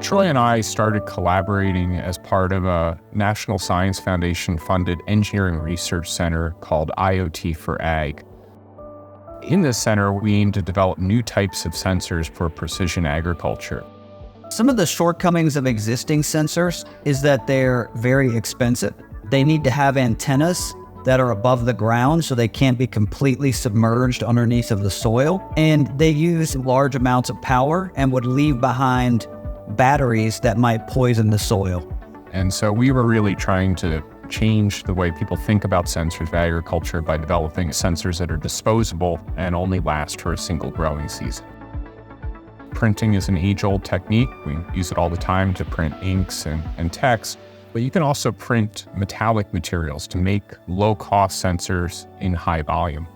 Troy and I started collaborating as part of a National Science Foundation-funded engineering research center called IoT for Ag. In this center, we aim to develop new types of sensors for precision agriculture. Some of the shortcomings of existing sensors is that they're very expensive. They need to have antennas that are above the ground so they can't be completely submerged underneath of the soil. And they use large amounts of power and would leave behind batteries that might poison the soil. And so we were really trying to change the way people think about sensors for agriculture by developing sensors that are disposable and only last for a single growing season. Printing is an age-old technique. We use it all the time to print inks and text, but you can also print metallic materials to make low-cost sensors in high volume.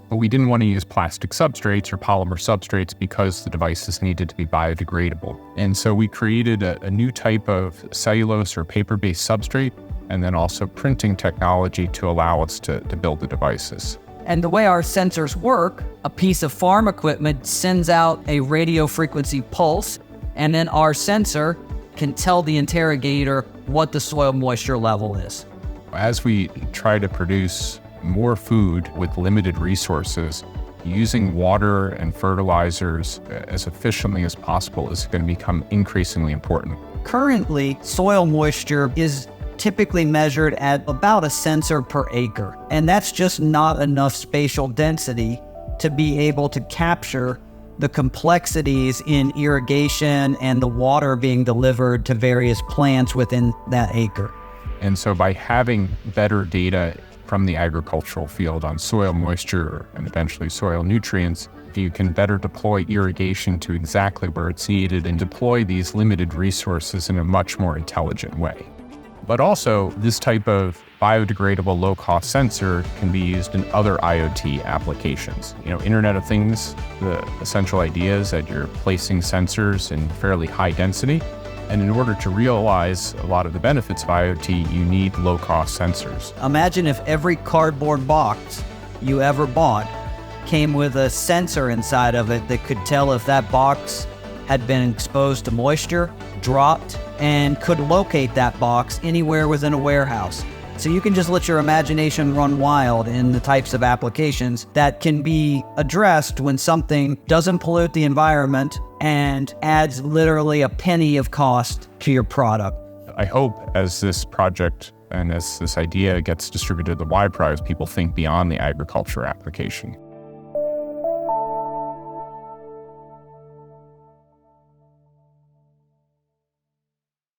But we didn't want to use plastic substrates or polymer substrates because the devices needed to be biodegradable. And so we created a new type of cellulose or paper-based substrate, and then also printing technology to allow us to build the devices. And the way our sensors work, a piece of farm equipment sends out a radio frequency pulse, and then our sensor can tell the interrogator what the soil moisture level is. As we try to produce more food with limited resources, using water and fertilizers as efficiently as possible is going to become increasingly important. Currently, soil moisture is typically measured at about a sensor per acre, and that's just not enough spatial density to be able to capture the complexities in irrigation and the water being delivered to various plants within that acre. And so by having better data from the agricultural field on soil moisture and eventually soil nutrients, you can better deploy irrigation to exactly where it's needed and deploy these limited resources in a much more intelligent way. But also, this type of biodegradable low-cost sensor can be used in other IoT applications. Internet of Things, the essential idea is that you're placing sensors in fairly high density. And in order to realize a lot of the benefits of IoT, you need low-cost sensors. Imagine if every cardboard box you ever bought came with a sensor inside of it that could tell if that box had been exposed to moisture, dropped, and could locate that box anywhere within a warehouse. So you can just let your imagination run wild in the types of applications that can be addressed when something doesn't pollute the environment and adds literally a penny of cost to your product. I hope as this project and as this idea gets distributed to the yprize, people think beyond the agriculture application.